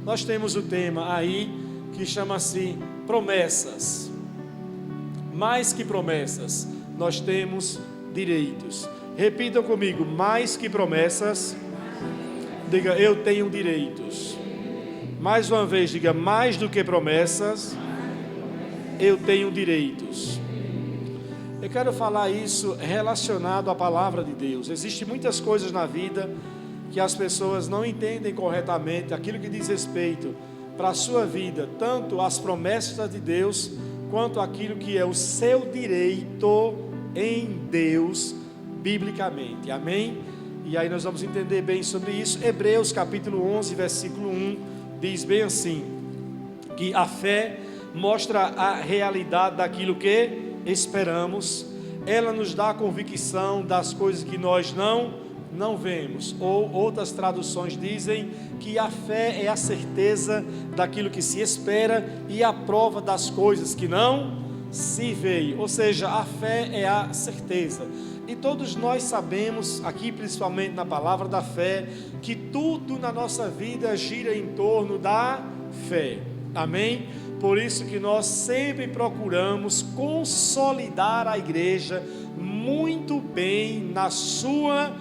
nós temos o tema aí que chama-se promessas. Mais que promessas, nós temos direitos. Repitam comigo: mais que promessas. Diga: eu tenho direitos. Mais uma vez, diga: mais do que promessas, eu tenho direitos. Eu quero falar isso relacionado à palavra de Deus. Existem muitas coisas na vida que as pessoas não entendem corretamente aquilo que diz respeito para a sua vida, tanto as promessas de Deus, quanto aquilo que é o seu direito em Deus, biblicamente. Amém? E aí nós vamos entender bem sobre isso. Hebreus capítulo 11, versículo 1, diz bem assim, que a fé mostra a realidade daquilo que esperamos, ela nos dá a convicção das coisas que nós não vemos, ou outras traduções dizem que a fé é a certeza daquilo que se espera e a prova das coisas que não se veem, ou seja, a fé é a certeza. E todos nós sabemos, aqui principalmente na palavra da fé, que tudo na nossa vida gira em torno da fé, amém? Por isso que nós sempre procuramos consolidar a igreja muito bem na sua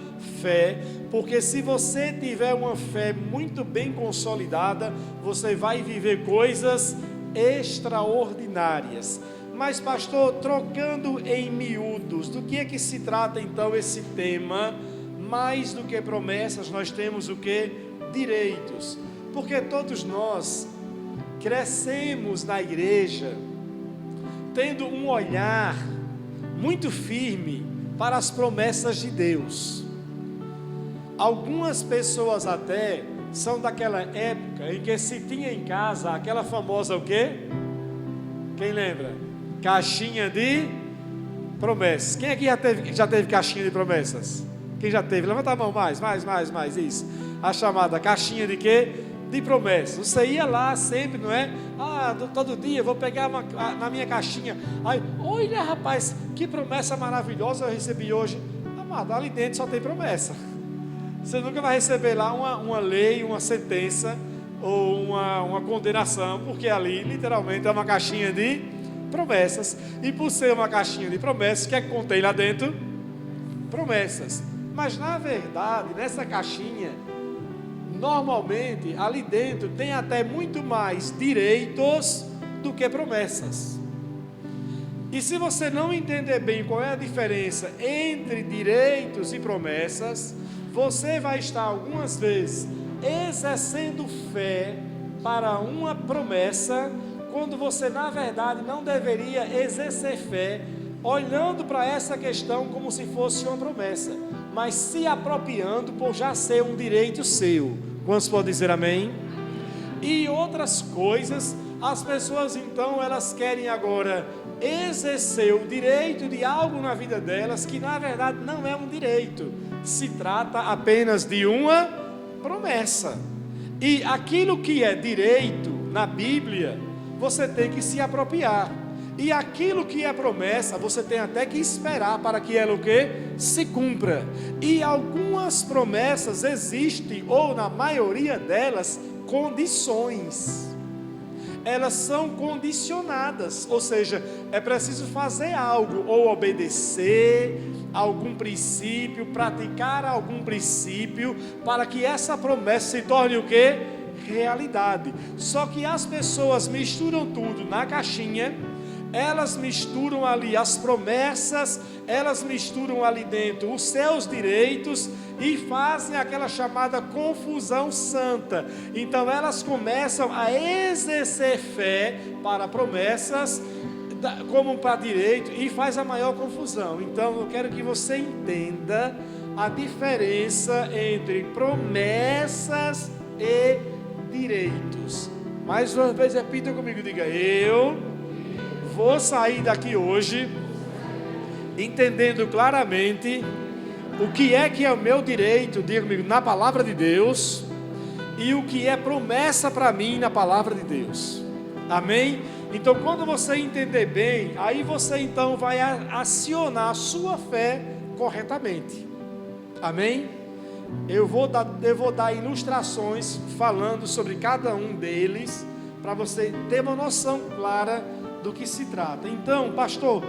fé, porque se você tiver uma fé muito bem consolidada, você vai viver coisas extraordinárias. Mas pastor, trocando em miúdos, do que é que se trata então esse tema? Mais do que promessas, nós temos o que? Direitos. Porque todos nós crescemos na igreja tendo um olhar muito firme para as promessas de Deus. Algumas pessoas até são daquela época em que se tinha em casa aquela famosa o quê? Quem lembra? Caixinha de promessas. Quem aqui já teve caixinha de promessas? Quem já teve? Levanta a mão, mais, isso. A chamada caixinha de quê? De promessas. Você ia lá sempre, não é? Todo dia vou pegar na minha caixinha. Aí, olha rapaz, que promessa maravilhosa eu recebi hoje. Amado, ali dentro só tem promessa. Você nunca vai receber lá uma lei, uma sentença ou uma condenação, porque ali literalmente é uma caixinha de promessas. E por ser uma caixinha de promessas, o que é que contém lá dentro? Promessas. Mas na verdade, nessa caixinha, normalmente ali dentro tem até muito mais direitos do que promessas. E se você não entender bem qual é a diferença entre direitos e promessas, você vai estar algumas vezes exercendo fé para uma promessa, quando você na verdade não deveria exercer fé, olhando para essa questão como se fosse uma promessa, mas se apropriando por já ser um direito seu. Quantos podem dizer amém? E outras coisas, as pessoas então elas querem agora exercer o direito de algo na vida delas que na verdade não é um direito, se trata apenas de uma promessa. E aquilo que é direito na Bíblia, você tem que se apropriar, e aquilo que é promessa, você tem até que esperar para que ela o quê? Se cumpra. E algumas promessas existem, ou na maioria delas, condições. Elas são condicionadas, ou seja, é preciso fazer algo, ou obedecer algum princípio, praticar algum princípio, para que essa promessa se torne o quê? Realidade. Só que as pessoas misturam tudo na caixinha, elas misturam ali as promessas, elas misturam ali dentro os seus direitos e fazem aquela chamada confusão santa. Então elas começam a exercer fé para promessas como para direito e faz a maior confusão. Então eu quero que você entenda a diferença entre promessas e direitos. Mais uma vez repita comigo, diga: eu vou sair daqui hoje entendendo claramente o que é o meu direito, diga comigo, na palavra de Deus, e o que é promessa para mim na palavra de Deus. Amém? Então quando você entender bem, aí você então vai acionar a sua fé corretamente. Amém? eu vou dar ilustrações falando sobre cada um deles, para você ter uma noção clara do que se trata. Então, pastor,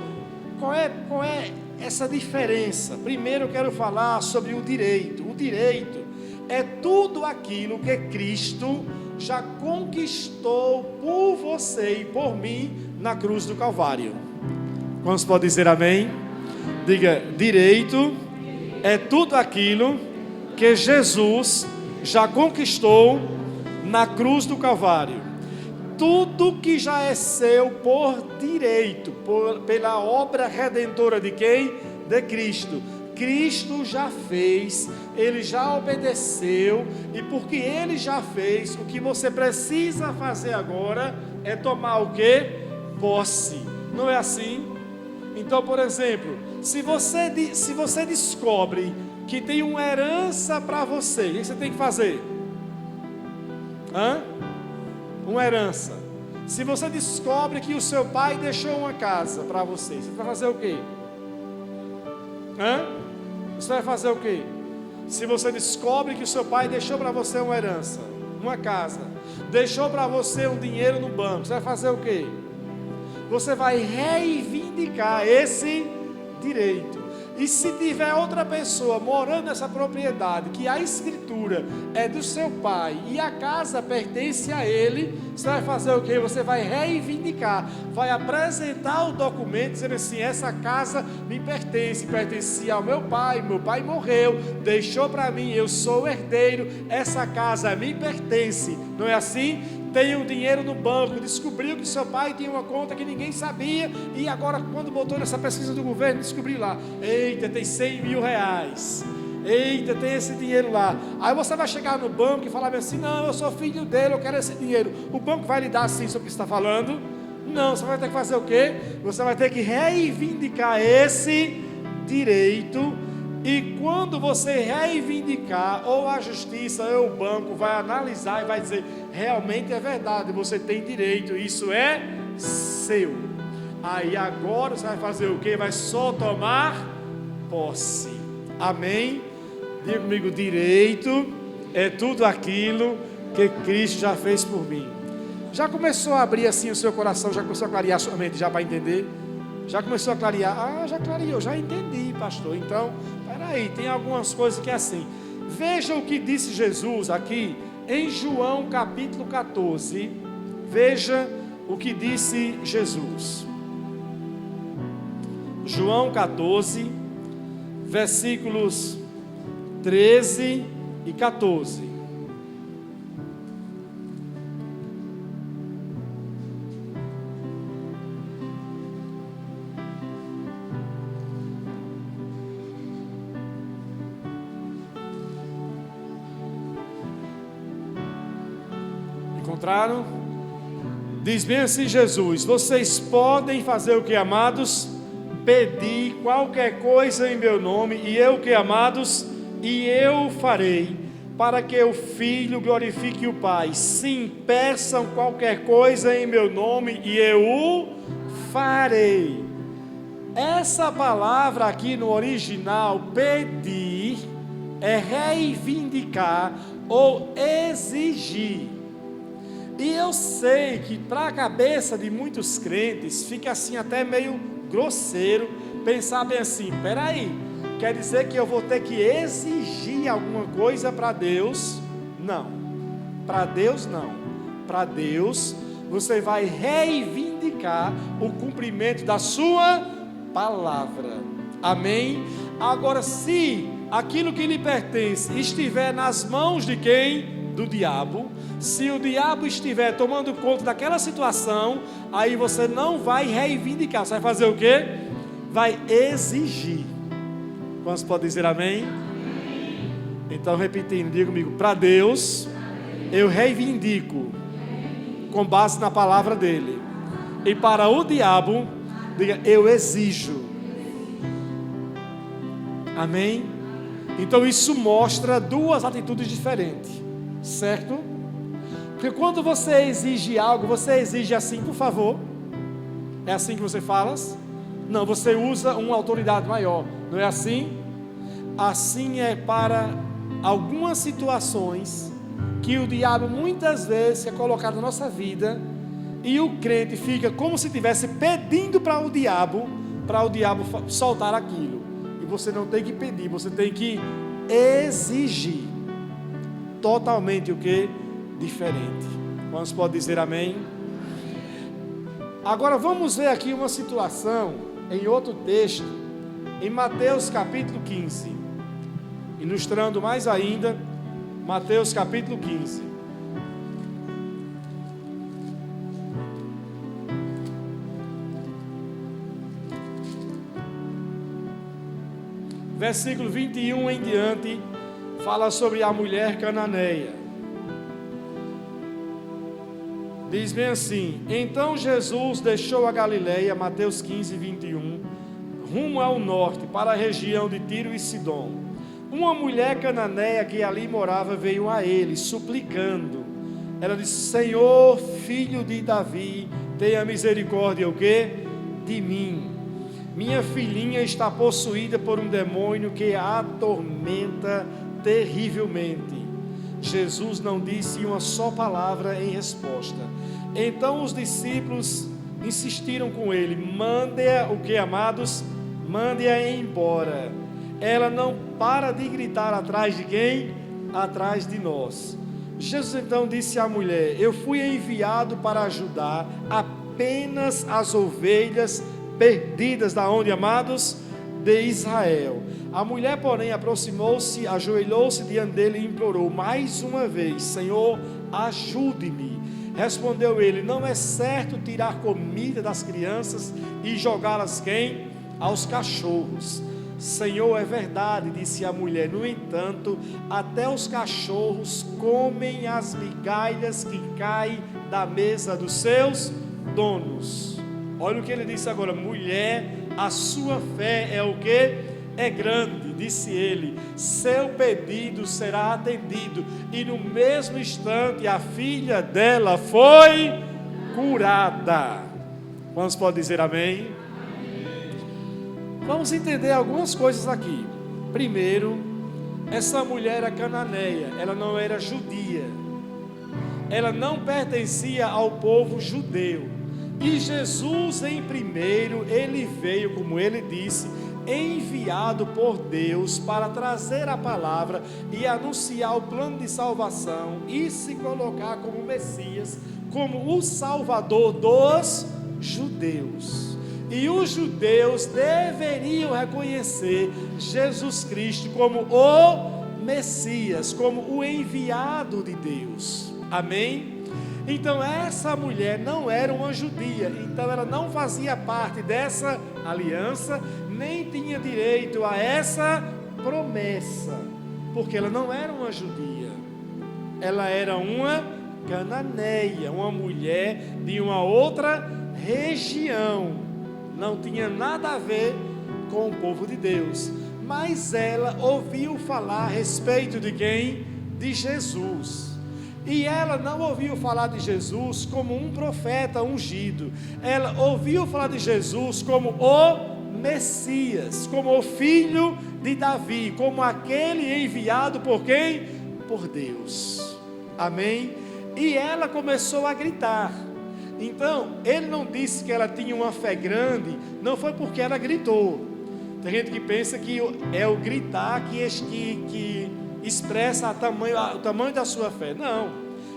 qual é essa diferença? Primeiro eu quero falar sobre o direito. O direito é tudo aquilo que Cristo já conquistou por você e por mim na cruz do Calvário. Quantos podem dizer amém? Diga, direito é tudo aquilo que Jesus já conquistou na cruz do Calvário. Tudo que já é seu por direito, pela obra redentora de quem? De Cristo. Cristo já fez, Ele já obedeceu, e porque Ele já fez, o que você precisa fazer agora é tomar o quê? Posse. Não é assim? Então, por exemplo, se você descobre que tem uma herança para você, o que você tem que fazer? Uma herança. Se você descobre que o seu pai deixou uma casa para você, você vai fazer o quê? Você vai fazer o quê? Se você descobre que o seu pai deixou para você uma herança, uma casa, deixou para você um dinheiro no banco, você vai fazer o quê? Você vai reivindicar esse direito. E se tiver outra pessoa morando nessa propriedade, que a escritura é do seu pai e a casa pertence a ele, você vai fazer o quê? Você vai reivindicar, vai apresentar o documento dizendo assim: essa casa me pertencia ao meu pai morreu, deixou para mim, eu sou o herdeiro, essa casa me pertence. Não é assim? Tem um dinheiro no banco, descobriu que seu pai tinha uma conta que ninguém sabia, e agora quando botou nessa pesquisa do governo, descobriu lá, eita, tem 100 mil reais, eita, tem esse dinheiro lá. Aí você vai chegar no banco e falar assim: não, eu sou filho dele, eu quero esse dinheiro. O banco vai lhe dar assim sobre o que você está falando? Não, você vai ter que fazer o quê? Você vai ter que reivindicar esse direito. E quando você reivindicar, ou a justiça ou o banco vai analisar e vai dizer: realmente é verdade, você tem direito, isso é seu. Aí agora você vai fazer o quê? Vai só tomar posse. Amém? Diga comigo: direito é tudo aquilo que Cristo já fez por mim. Já começou a abrir assim o seu coração? Já começou a clarear sua mente já para entender? Já começou a clarear? Já clareou, já entendi, pastor. Então, peraí, tem algumas coisas que é assim. Veja o que disse Jesus aqui em João capítulo 14. Veja o que disse Jesus. João 14, versículos 13 e 14. Encontraram? Diz bem assim Jesus: vocês podem fazer o que, amados? Pedir qualquer coisa em meu nome, e eu, que, amados? E eu farei, para que o Filho glorifique o Pai. Sim, peçam qualquer coisa em meu nome, e eu o farei. Essa palavra aqui no original, pedir, é reivindicar ou exigir. E eu sei que para a cabeça de muitos crentes fica assim até meio grosseiro pensar bem assim: peraí, quer dizer que eu vou ter que exigir alguma coisa para Deus? Não, para Deus não. Para Deus você vai reivindicar o cumprimento da sua palavra. Amém? Agora, se aquilo que lhe pertence estiver nas mãos de quem? Do diabo. Se o diabo estiver tomando conta daquela situação, aí você não vai reivindicar, você vai fazer o quê? Vai exigir. Quantos podem dizer amém? Amém. Então, repetindo, diga comigo: para Deus, eu reivindico com base na palavra dele. E para o diabo, diga: eu exijo. Amém? Então isso mostra duas atitudes diferentes, certo? Porque quando você exige algo, você exige assim: por favor. É assim que você fala? Não, você usa uma autoridade maior. Não é assim? Assim é para algumas situações que o diabo muitas vezes quer colocar na nossa vida, e o crente fica como se estivesse pedindo para o diabo soltar aquilo. E você não tem que pedir, você tem que exigir. Totalmente o que? Diferente. Vamos pode dizer amém? Agora vamos ver aqui uma situação em outro texto, em Mateus capítulo 15, ilustrando mais ainda, Mateus capítulo 15. Versículo 21 em diante, fala sobre a mulher cananeia. Diz bem assim: então Jesus deixou a Galileia, Mateus 15, 21, rumo ao norte, para a região de Tiro e Sidom. Uma mulher cananeia que ali morava veio a ele, suplicando. Ela disse: Senhor, filho de Davi, tenha misericórdia, o quê? De mim. Minha filhinha está possuída por um demônio que a atormenta terrivelmente. Jesus não disse uma só palavra em resposta. Então os discípulos insistiram com ele: mande-a, o que, amados? Mande-a embora. Ela não para de gritar atrás de quem? Atrás de nós. Jesus então disse à mulher: eu fui enviado para ajudar apenas as ovelhas perdidas da onde, amados? De Israel. A mulher, porém, aproximou-se, ajoelhou-se diante dele e implorou mais uma vez: Senhor, ajude-me. Respondeu ele: não é certo tirar comida das crianças e jogá-las quem? Aos cachorros. Senhor, é verdade, disse a mulher, no entanto, até os cachorros comem as migalhas que caem da mesa dos seus donos. Olha o que ele disse agora: mulher, a sua fé é o que? É grande. Disse ele: seu pedido será atendido. E no mesmo instante a filha dela foi curada. Quantos podem dizer amém? Vamos entender algumas coisas aqui. Primeiro, essa mulher era cananeia, ela não era judia, ela não pertencia ao povo judeu. E Jesus, em primeiro, ele veio, como ele disse, enviado por Deus para trazer a palavra e anunciar o plano de salvação e se colocar como Messias, como o Salvador dos judeus. E os judeus deveriam reconhecer Jesus Cristo como o Messias, como o enviado de Deus. Amém? Então essa mulher não era uma judia, então ela não fazia parte dessa aliança, nem tinha direito a essa promessa, porque ela não era uma judia, ela era uma cananeia, uma mulher de uma outra região, não tinha nada a ver com o povo de Deus, mas ela ouviu falar a respeito de quem? De Jesus. E ela não ouviu falar de Jesus como um profeta ungido, ela ouviu falar de Jesus como o Messias, como o filho de Davi, como aquele enviado por quem? Por Deus. Amém? E ela começou a gritar. Então, ele não disse que ela tinha uma fé grande, não foi porque ela gritou. Tem gente que pensa que é o gritar que expressa o tamanho da sua fé. Não,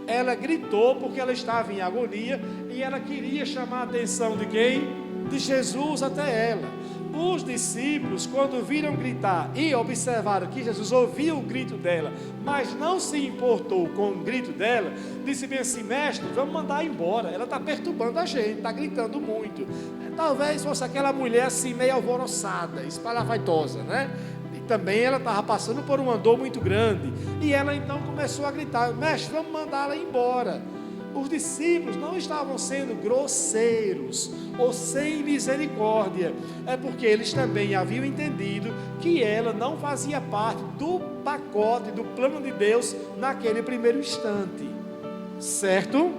ela gritou porque ela estava em agonia e ela queria chamar a atenção de quem? De Jesus até ela. Os discípulos, quando viram gritar e observaram que Jesus ouviu o grito dela, mas não se importou com o grito dela, disse bem assim: mestre, vamos mandar embora, ela está perturbando a gente, está gritando muito. Talvez fosse aquela mulher assim meio alvoroçada, espalhafatosa, né? E também ela estava passando por uma dor muito grande, e ela então começou a gritar: mestre, vamos mandá-la embora. Os discípulos não estavam sendo grosseiros ou sem misericórdia, é porque eles também haviam entendido que ela não fazia parte do pacote, do plano de Deus naquele primeiro instante, certo?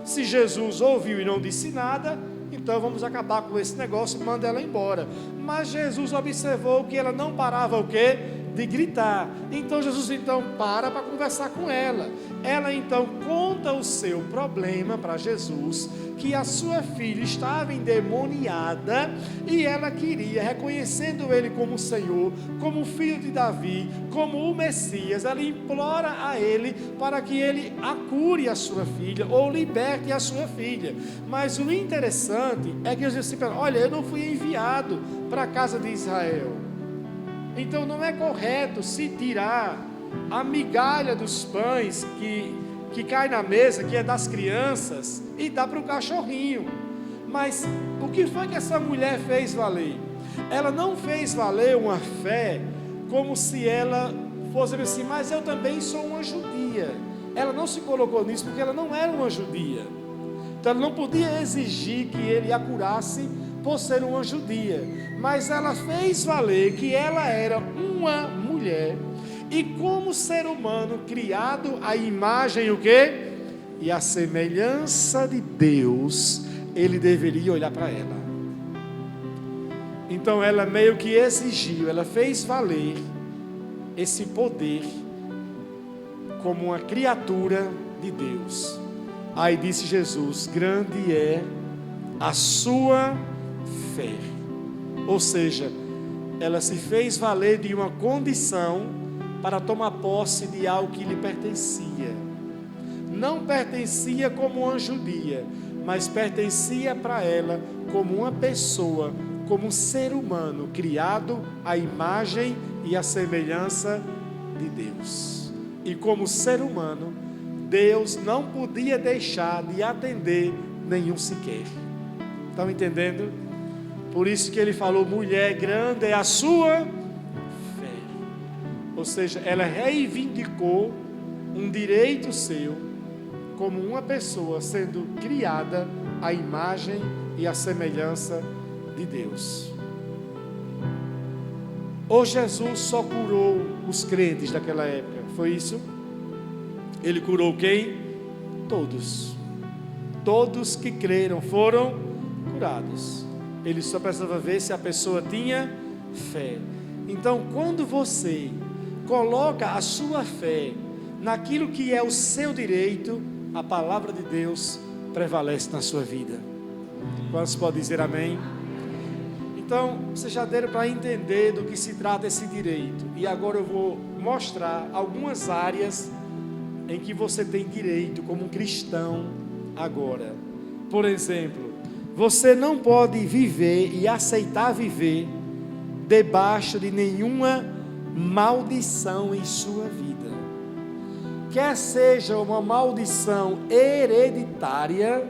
Se Jesus ouviu e não disse nada, então vamos acabar com esse negócio, manda ela embora. Mas Jesus observou que ela não parava o quê? De de gritar. Então Jesus para conversar com ela. Ela então conta o seu problema para Jesus, que a sua filha estava endemoniada e ela queria, reconhecendo ele como Senhor, como filho de Davi, como o Messias, ela implora a ele para que ele a cure a sua filha ou liberte a sua filha. Mas o interessante é que Jesus disse: olha, eu não fui enviado para a casa de Israel. Então não é correto se tirar a migalha dos pães que cai na mesa, que é das crianças, e dá para o cachorrinho. Mas o que foi que essa mulher fez valer? Ela não fez valer uma fé como se ela fosse assim: mas eu também sou uma judia. Ela não se colocou nisso porque ela não era uma judia. Então ela não podia exigir que ele a curasse por ser uma judia. Mas ela fez valer que ela era uma mulher. E como ser humano criado à imagem o quê? E à semelhança de Deus, ele deveria olhar para ela. Então ela meio que exigiu, ela fez valer esse poder como uma criatura de Deus. Aí disse Jesus: grande é a sua fé. Ou seja, ela se fez valer de uma condição para tomar posse de algo que lhe pertencia. Não pertencia como uma judia, mas pertencia para ela como uma pessoa, como um ser humano criado à imagem e à semelhança de Deus. E como ser humano, Deus não podia deixar de atender nenhum sequer. Estão entendendo? Por isso que ele falou: mulher, grande é a sua. Ou seja, ela reivindicou um direito seu como uma pessoa sendo criada à imagem e à semelhança de Deus. Ou Jesus só curou os crentes daquela época? Foi isso? Ele curou quem? Todos. Todos que creram foram curados. Ele só precisava ver se a pessoa tinha fé. Então, quando você coloca a sua fé naquilo que é o seu direito, a palavra de Deus prevalece na sua vida. Quantos podem dizer amém? Então, vocês já deram para entender do que se trata esse direito. E agora eu vou mostrar algumas áreas em que você tem direito como um cristão agora. Por exemplo, você não pode viver e aceitar viver debaixo de nenhuma maldição em sua vida, quer seja uma maldição hereditária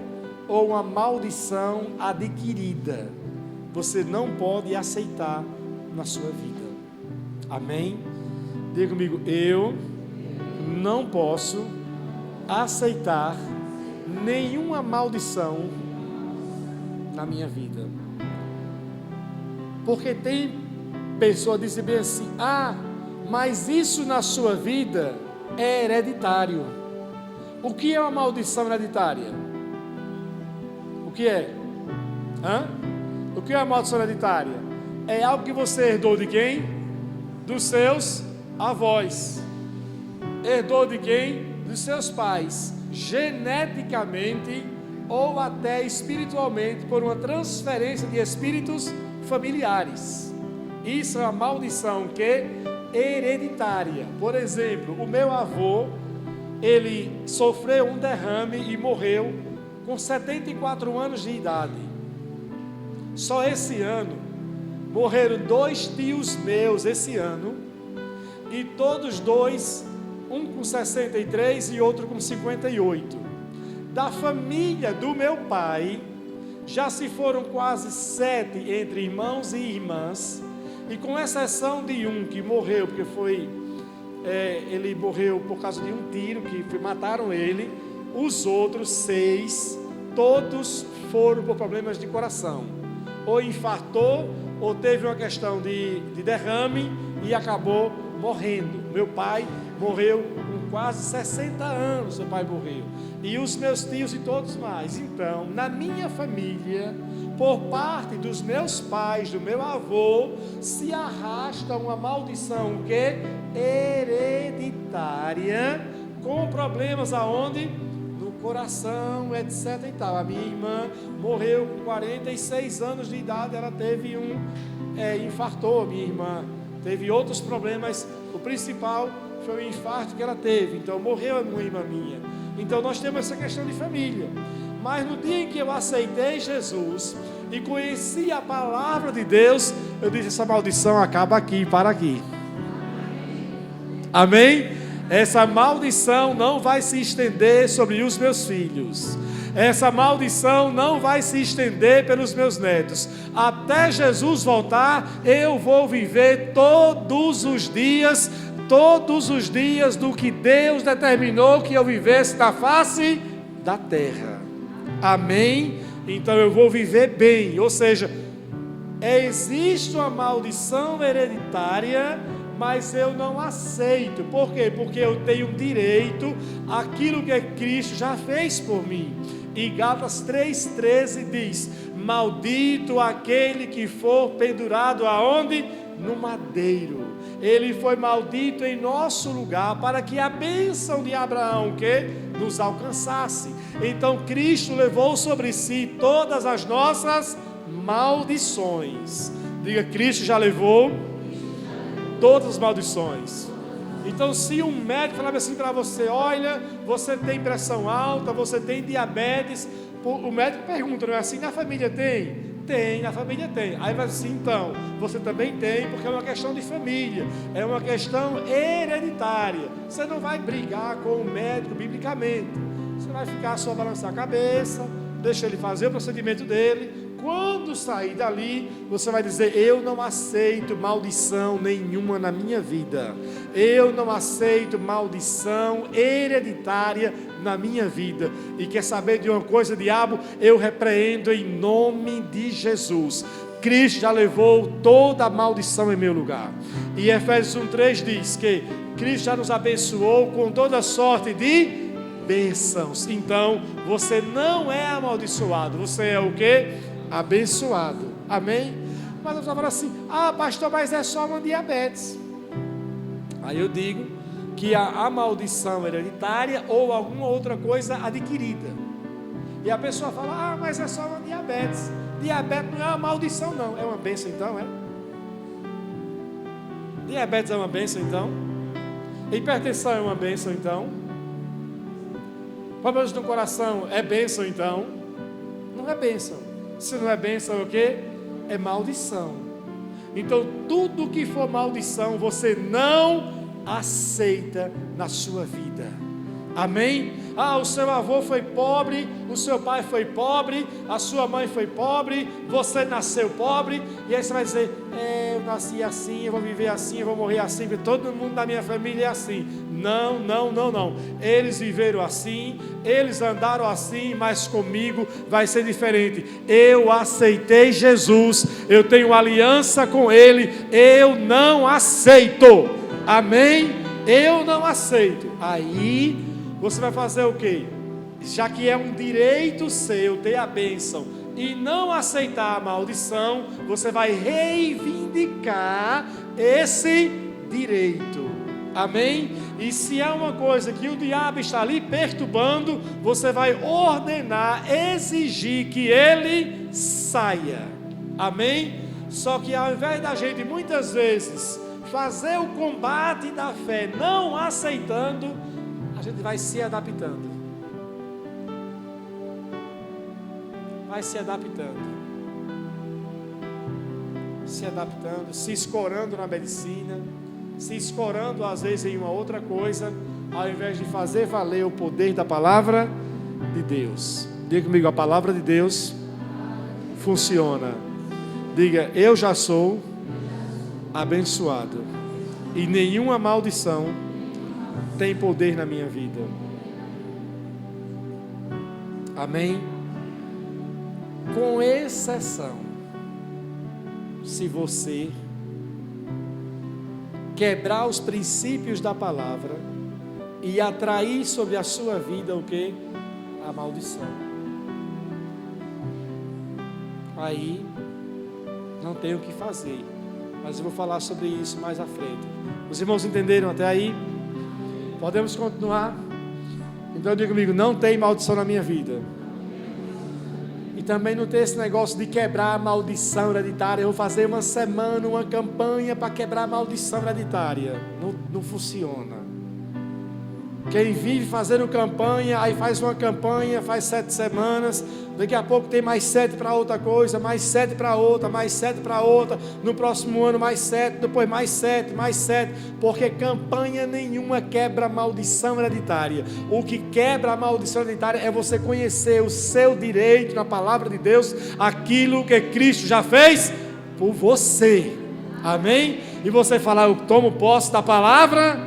ou uma maldição adquirida, você não pode aceitar na sua vida. Amém? Diga comigo: eu não posso aceitar nenhuma maldição na minha vida. Porque tem pessoa que diz bem assim: mas isso na sua vida é hereditário. O que é uma maldição hereditária? O que é? O que é uma maldição hereditária? É algo que você herdou de quem? Dos seus avós. Herdou de quem? Dos seus pais. Geneticamente ou até espiritualmente, por uma transferência de espíritos familiares. Isso é uma maldição que é hereditária. Por exemplo, o meu avô, ele sofreu um derrame e morreu com 74 anos de idade. Só esse ano morreram 2 tios meus esse ano, e todos dois, um com 63 e outro com 58. Da família do meu pai, já se foram quase 7 entre irmãos e irmãs, e com exceção de um que morreu, porque ele morreu por causa de um tiro, que mataram ele, os outros 6, todos foram por problemas de coração, ou infartou, ou teve uma questão de derrame, e acabou morrendo. Meu pai morreu com quase 60 anos, meu pai morreu. e os meus tios e todos mais. Então, na minha família, por parte dos meus pais, do meu avô, se arrasta uma maldição que hereditária, com problemas aonde? No coração, etc e tal. A minha irmã morreu com 46 anos de idade, ela teve infartou, minha irmã. Teve outros problemas, o principal foi o infarto que ela teve, então morreu uma irmã minha. Então nós temos essa questão de família. Mas no dia em que eu aceitei Jesus e conheci a palavra de Deus, eu disse: essa maldição acaba aqui, para aqui. Amém? Essa maldição não vai se estender sobre os meus filhos. Essa maldição não vai se estender pelos meus netos. Até Jesus voltar, eu vou viver todos os dias do que Deus determinou que eu vivesse na face da terra. Amém? Então eu vou viver bem. Ou seja, existe uma maldição hereditária, mas eu não aceito. Por quê? Porque eu tenho direito àquilo que Cristo já fez por mim. E Gálatas 3,13 diz: maldito aquele que for pendurado aonde? No madeiro. Ele foi maldito em nosso lugar, para que a bênção de Abraão que nos alcançasse. Então Cristo levou sobre si todas as nossas maldições. Diga: Cristo já levou todas as maldições. Então, se um médico falar assim para você: olha, você tem pressão alta, você tem diabetes, o médico pergunta, não é assim? Na família tem? Tem, na família tem. Aí vai assim: então, você também tem, porque é uma questão de família, é uma questão hereditária. Você não vai brigar com o médico biblicamente, você vai ficar só balançar a cabeça, deixa ele fazer o procedimento dele. Quando sair dali, você vai dizer: eu não aceito maldição nenhuma na minha vida. Eu não aceito maldição hereditária na minha vida. E quer saber de uma coisa, diabo? Eu repreendo em nome de Jesus. Cristo já levou toda a maldição em meu lugar. E Efésios 1,3 diz que Cristo já nos abençoou com toda sorte de bênçãos. Então, você não é amaldiçoado, você é o quê? Abençoado. Amém? Mas eu falo assim: ah, pastor, mas é só uma diabetes. Aí eu digo que a maldição hereditária ou alguma outra coisa adquirida. E a pessoa fala: ah, mas é só uma diabetes. Diabetes não é uma maldição, não. É uma bênção então, é? Diabetes é uma bênção então? Hipertensão é uma bênção então? Problemas no coração é bênção então? Não é bênção. Se não é bênção, é o quê? É maldição. Então, tudo que for maldição, você não aceita na sua vida. Amém? Ah, o seu avô foi pobre, o seu pai foi pobre, a sua mãe foi pobre, você nasceu pobre, e aí você vai dizer: eu nasci assim, eu vou viver assim, eu vou morrer assim, porque todo mundo da minha família é assim. Não, não, não, não. Eles viveram assim, eles andaram assim, mas comigo vai ser diferente. Eu aceitei Jesus, eu tenho aliança com Ele, eu não aceito. Amém? Eu não aceito. Aí você vai fazer o quê? Já que é um direito seu ter a bênção e não aceitar a maldição, você vai reivindicar esse direito. Amém? E se é uma coisa que o diabo está ali perturbando, você vai ordenar, exigir que ele saia. Amém? Só que ao invés da gente muitas vezes fazer o combate da fé não aceitando, a gente vai se adaptando. Vai se adaptando. Se adaptando, se escorando na medicina, se escorando às vezes em uma outra coisa, ao invés de fazer valer o poder da palavra de Deus. Diga comigo: a palavra de Deus funciona. Diga: eu já sou abençoado e nenhuma maldição tem poder na minha vida. Amém? Com exceção, se você quebrar os princípios da palavra e atrair sobre a sua vida o quê? a maldição. Aí não tem o que fazer, mas eu vou falar sobre isso mais à frente. Os irmãos entenderam até aí? Podemos continuar? Então diga comigo, não tem maldição na minha vida. E também não tem esse negócio de quebrar a maldição hereditária. Eu vou fazer uma semana, uma campanha para quebrar a maldição hereditária. Não funciona. Quem vive fazendo campanha, aí faz uma campanha, faz 7 semanas, daqui a pouco tem mais 7 para outra coisa, mais 7 para outra, mais 7 para outra, no próximo ano mais 7, depois mais 7, porque campanha nenhuma quebra a maldição hereditária. O que quebra a maldição hereditária é você conhecer o seu direito na palavra de Deus, aquilo que Cristo já fez por você, amém? E você falar, eu tomo posse da palavra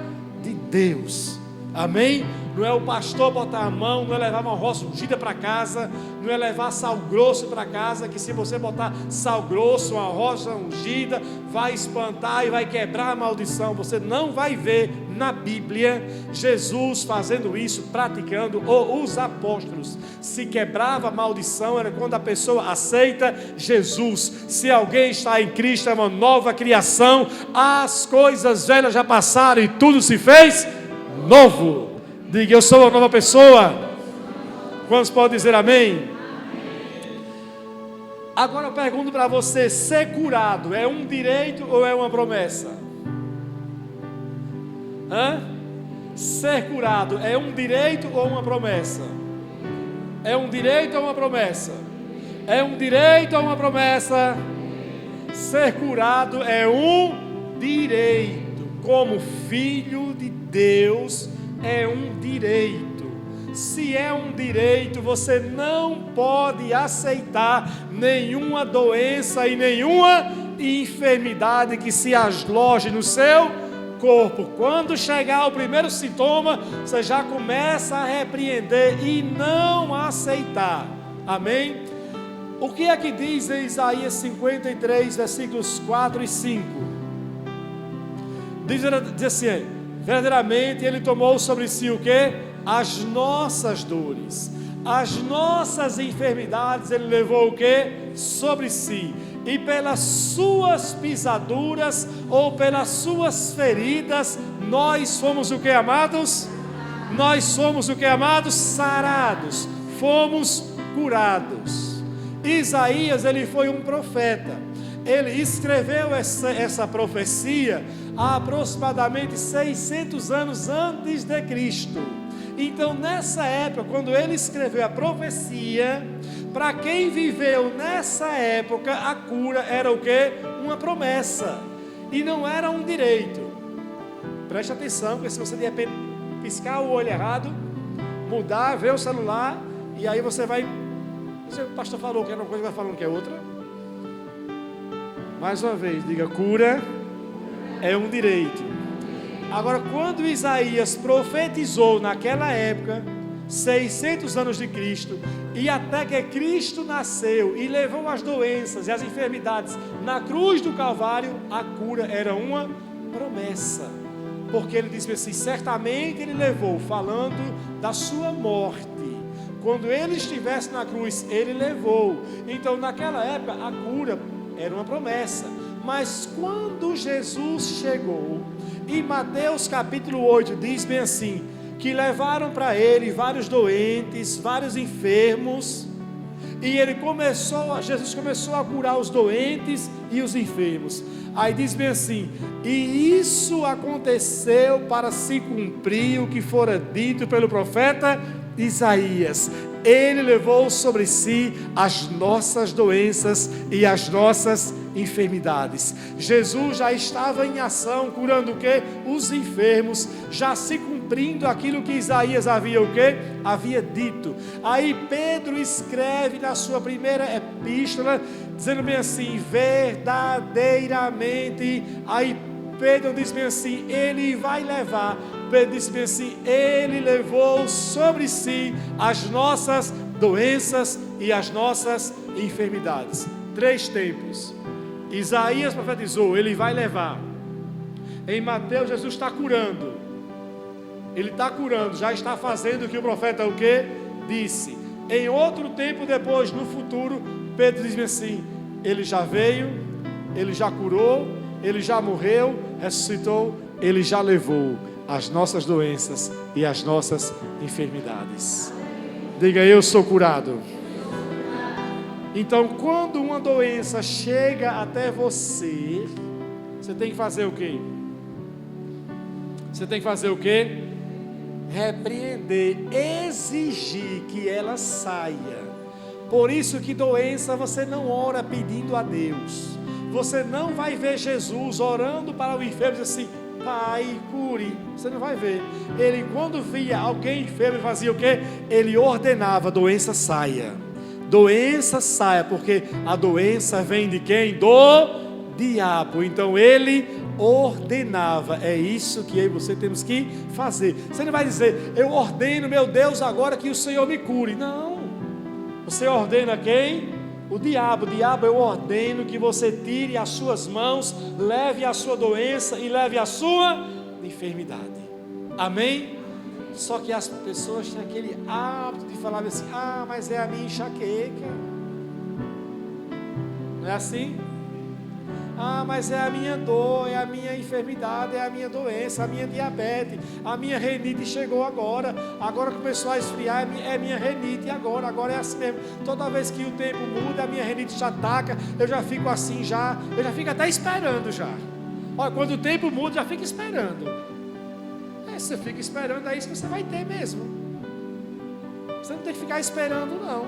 de Deus. Amém? Não é o pastor botar a mão, não é levar uma roça ungida para casa, não é levar sal grosso para casa, que se você botar sal grosso, uma roça ungida, vai espantar e vai quebrar a maldição. Você não vai ver na Bíblia Jesus fazendo isso, praticando, ou os apóstolos. Se quebrava a maldição era quando a pessoa aceita Jesus. Se alguém está em Cristo, é uma nova criação, as coisas velhas já passaram e tudo se fez novo. Diga, eu sou uma nova pessoa. Quantos podem dizer amém? Agora eu pergunto para você, ser curado é um direito ou é uma promessa? Ser curado é um direito ou uma promessa? É um direito ou uma promessa? É um direito ou uma promessa? Ser curado é um direito. Como filho de Deus, é um direito. Se é um direito, você não pode aceitar nenhuma doença e nenhuma enfermidade que se aloje no seu corpo. Quando chegar o primeiro sintoma, você já começa a repreender e não aceitar. Amém? O que é que diz em Isaías 53, versículos 4 e 5? Diz assim, verdadeiramente Ele tomou sobre si o quê? As nossas dores, as nossas enfermidades Ele levou o quê? Sobre si, e pelas suas pisaduras, ou pelas suas feridas, nós fomos o quê, amados? Nós fomos o quê, amados? Sarados, fomos curados. Isaías, ele foi um profeta. Ele escreveu essa profecia há aproximadamente 600 anos antes de Cristo. Então nessa época, quando ele escreveu a profecia, para quem viveu nessa época, a cura era o quê? Uma promessa, e não era um direito. Preste atenção, porque se você de repente piscar o olho errado, mudar, ver o celular, e aí você vai, o pastor falou que era uma coisa, vai falando que é outra. Mais uma vez, diga, cura é um direito. Agora, quando Isaías profetizou naquela época, 600 anos de Cristo, e até que Cristo nasceu e levou as doenças e as enfermidades na cruz do Calvário, a cura era uma promessa. Porque ele disse assim, certamente ele levou, falando da sua morte. Quando ele estivesse na cruz, ele levou. Então, naquela época, a cura era uma promessa. Mas quando Jesus chegou, em Mateus capítulo 8 diz bem assim, que levaram para ele vários doentes, vários enfermos, e Jesus começou a curar os doentes e os enfermos. Aí diz bem assim, e isso aconteceu para se cumprir o que fora dito pelo profeta Isaías. Ele levou sobre si as nossas doenças e as nossas enfermidades. Jesus já estava em ação, curando o quê? Os enfermos, já se cumprindo aquilo que Isaías havia o quê? Havia dito. Aí Pedro escreve na sua primeira epístola, dizendo bem assim, verdadeiramente, aí Pedro diz bem assim, ele vai levar, Pedro diz bem assim, ele levou sobre si as nossas doenças e as nossas enfermidades. 3 tempos. Isaías profetizou, ele vai levar. Em Mateus, Jesus está curando. Ele está curando, já está fazendo o que o profeta o quê? disse. Em outro tempo depois, no futuro, Pedro diz assim: ele já veio, ele já curou, ele já morreu, ressuscitou, ele já levou as nossas doenças e as nossas enfermidades. Diga: eu sou curado. Então, quando uma doença chega até você, você tem que fazer o quê? Você tem que fazer o quê? Repreender, exigir que ela saia. Por isso que doença você não ora pedindo a Deus. Você não vai ver Jesus orando para o enfermo e dizer assim: Pai, cure. Você não vai ver. Ele, quando via alguém enfermo, fazia o quê? Ele ordenava: doença saia. Doença saia, porque a doença vem de quem? Do diabo. Então ele ordenava. É isso que eu e você temos que fazer. Você não vai dizer: eu ordeno, meu Deus, agora que o Senhor me cure. Não. Você ordena quem? O diabo. Diabo, eu ordeno que você tire as suas mãos, leve a sua doença e leve a sua enfermidade. Amém? Só que as pessoas têm aquele hábito de falar assim: ah, mas é a minha enxaqueca. Não é assim? Ah, mas é a minha dor, é a minha enfermidade, é a minha doença, a minha diabetes, a minha renite chegou agora começou a esfriar, é minha renite agora é assim mesmo. Toda vez que o tempo muda, a minha renite já ataca, eu já fico assim eu já fico até esperando já. Olha, quando o tempo muda, já fica esperando. Você fica esperando, é isso que você vai ter mesmo. Você não tem que ficar esperando não.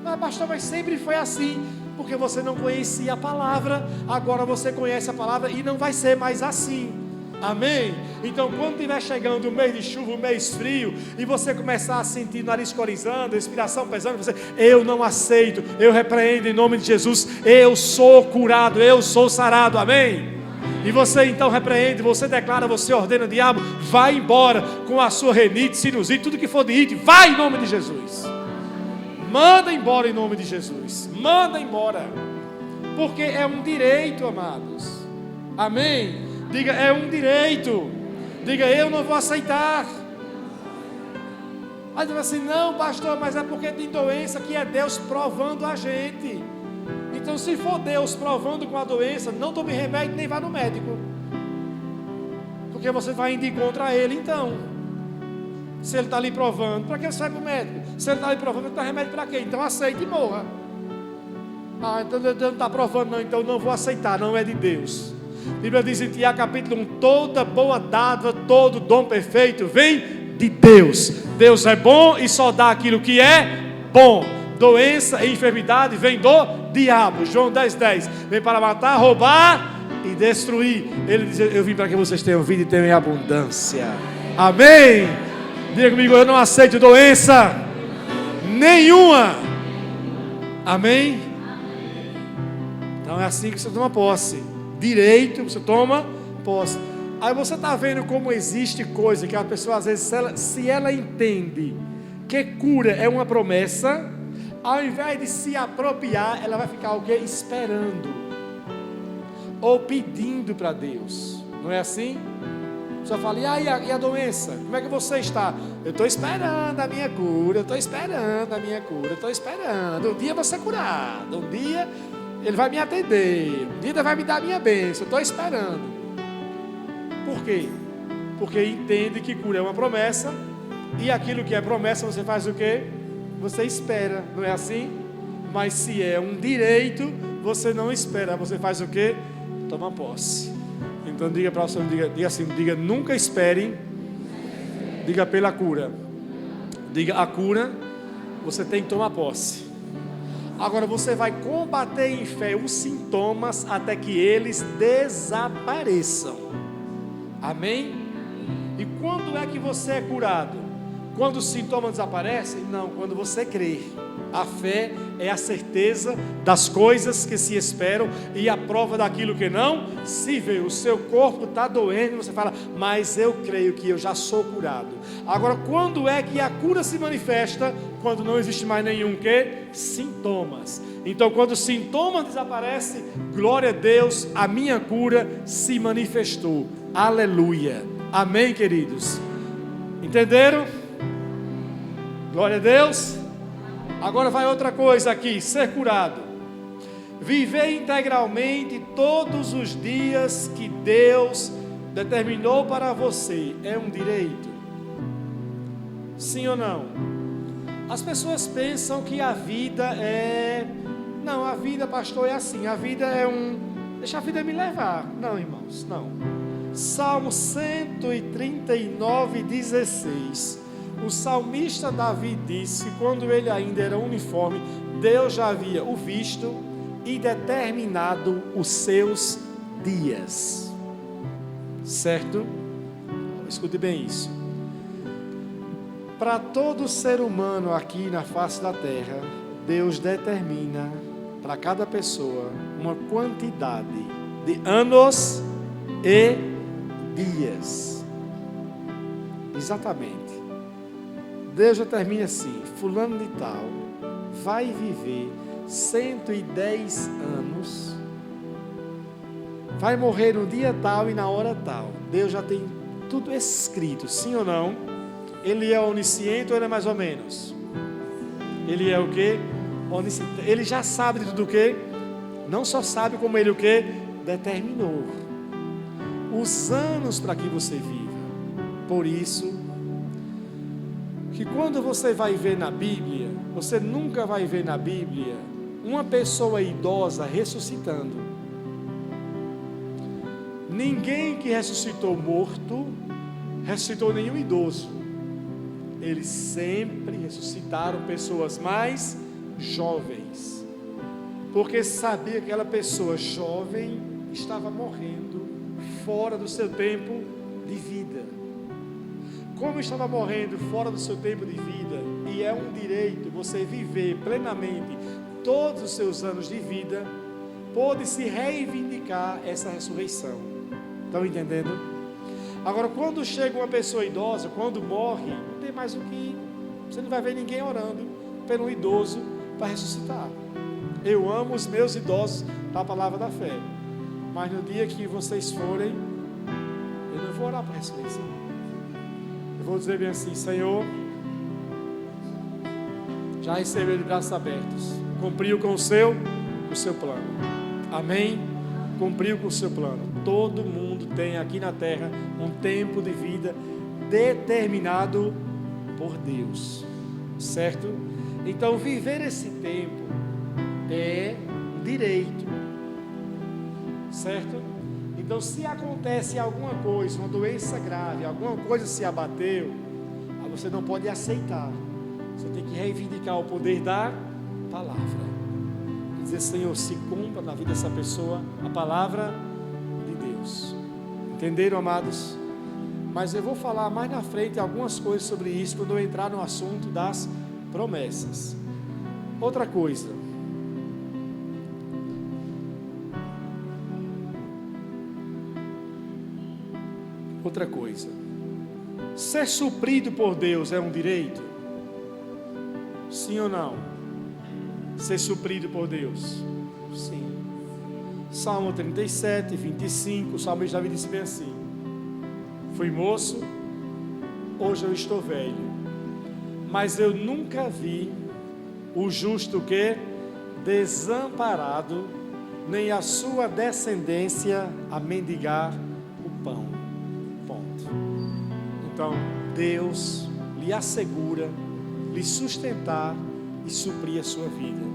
Ah, pastor, mas sempre foi assim. Porque você não conhecia a palavra, agora você conhece a palavra e não vai ser mais assim. Amém? Então, quando estiver chegando o mês de chuva, o mês frio, e você começar a sentir o nariz corizando, a respiração pesando, você: eu não aceito, eu repreendo em nome de Jesus, eu sou curado, eu sou sarado. Amém? E você então repreende, você declara, você ordena: o diabo, vai embora com a sua renite, sinusite, tudo que for de ite, vai em nome de Jesus. Manda embora em nome de Jesus. Manda embora. Porque é um direito, amados. Amém? Diga: é um direito. Diga: eu não vou aceitar. Aí diz assim: não, pastor, mas é porque tem doença que é Deus provando a gente. Então, se for Deus provando com a doença, não tome remédio nem vá no médico. Porque você vai indo contra ele então. Se ele está ali provando, para que você vai para o médico? Se ele está ali provando, está remédio para quê? Então aceite e morra. Ah, então Deus não está provando não, então não vou aceitar, não é de Deus. A Bíblia diz em Tiago capítulo 1: toda boa dádiva, todo dom perfeito vem de Deus. Deus é bom e só dá aquilo que é bom. Doença e enfermidade vem do diabo. João 10:10, vem para matar, roubar e destruir. Ele diz: eu vim para que vocês tenham vida e tenham em abundância. Amém? Diga comigo: eu não aceito doença nenhuma. Amém? Então é assim que você toma posse. Direito, você toma posse. Aí você está vendo como existe coisa que a pessoa às vezes, se ela entende que cura é uma promessa, ao invés de se apropriar, ela vai ficar o quê? Esperando ou pedindo para Deus. Não é assim? Você fala: e a doença? Como é que você está? Eu estou esperando a minha cura, eu estou esperando a minha cura, eu estou esperando. Um dia eu vou ser curado, um dia Ele vai me atender, um dia Ele vai me dar a minha bênção, eu estou esperando. Por quê? Porque entende que cura é uma promessa, e aquilo que é promessa você faz o quê? Você espera, não é assim? Mas se é um direito, você não espera, você faz o quê? Toma posse. Então diga para o Senhor, diga assim: diga: nunca espere. Diga: pela cura. Diga: a cura você tem que tomar posse. Agora você vai combater em fé os sintomas até que eles desapareçam. Amém? E quando é que você é curado? Quando os sintomas desaparecem? Não, quando você crê. A fé é a certeza das coisas que se esperam e a prova daquilo que não se vê. O seu corpo está doendo e você fala: mas eu creio que eu já sou curado. Agora, quando é que a cura se manifesta? Quando não existe mais nenhum sintomas. Então, quando os sintomas desaparecem, glória a Deus, a minha cura se manifestou. Aleluia. Amém, queridos? Entenderam? Glória a Deus. Agora vai outra coisa aqui, ser curado. Viver integralmente todos os dias que Deus determinou para você é um direito? Sim ou não? As pessoas pensam que a vida é... Não, a vida, pastor, é assim. A vida é um... Deixa a vida me levar. Não, irmãos, não. Salmo 139, 16. O salmista Davi disse que quando ele ainda era uniforme, Deus já havia o visto e determinado os seus dias. Certo? Escute bem isso. Para todo ser humano aqui na face da terra, Deus determina para cada pessoa uma quantidade de anos e dias. Exatamente. Deus determina assim: fulano de tal vai viver 110 anos, vai morrer no dia tal e na hora tal. Deus já tem tudo escrito, sim ou não? Ele é onisciente ou ele é mais ou menos? Ele é o quê? Onisciente. Ele já sabe de tudo o quê? Não só sabe, como ele o quê? Determinou os anos para que você viva. Por isso que quando você vai ver na Bíblia, você nunca vai ver na Bíblia uma pessoa idosa ressuscitando. Ninguém que ressuscitou morto ressuscitou nenhum idoso. Eles sempre ressuscitaram pessoas mais jovens, porque sabia que aquela pessoa jovem estava morrendo fora do seu tempo de vida. Como estava morrendo fora do seu tempo de vida, e é um direito você viver plenamente todos os seus anos de vida, pode se reivindicar essa ressurreição. Estão entendendo? Agora, quando chega uma pessoa idosa, quando morre, não tem mais o que... Você não vai ver ninguém orando pelo idoso para ressuscitar. Eu amo os meus idosos da palavra da fé, mas no dia que vocês forem, eu não vou orar para a ressurreição. Eu vou dizer bem assim: Senhor, já recebeu de braços abertos, cumpriu com o seu plano. Amém? Cumpriu com o seu plano. Todo mundo tem aqui na terra um tempo de vida determinado por Deus, certo? Então viver esse tempo é direito, certo? Então se acontece alguma coisa, uma doença grave, alguma coisa se abateu, aí você não pode aceitar. Você tem que reivindicar o poder da palavra e dizer: Senhor, se cumpra na vida dessa pessoa a palavra de Deus. Entenderam, amados? Mas eu vou falar mais na frente algumas coisas sobre isso quando eu entrar no assunto das promessas. Outra coisa, ser suprido por Deus é um direito? Sim ou não? Ser suprido por Deus? Sim. Salmo 37, 25, o salmista Davi disse bem assim: fui moço, hoje eu estou velho, mas eu nunca vi o justo que desamparado, nem a sua descendência a mendigar o pão. Ponto. Então Deus lhe assegura lhe sustentar e suprir a sua vida.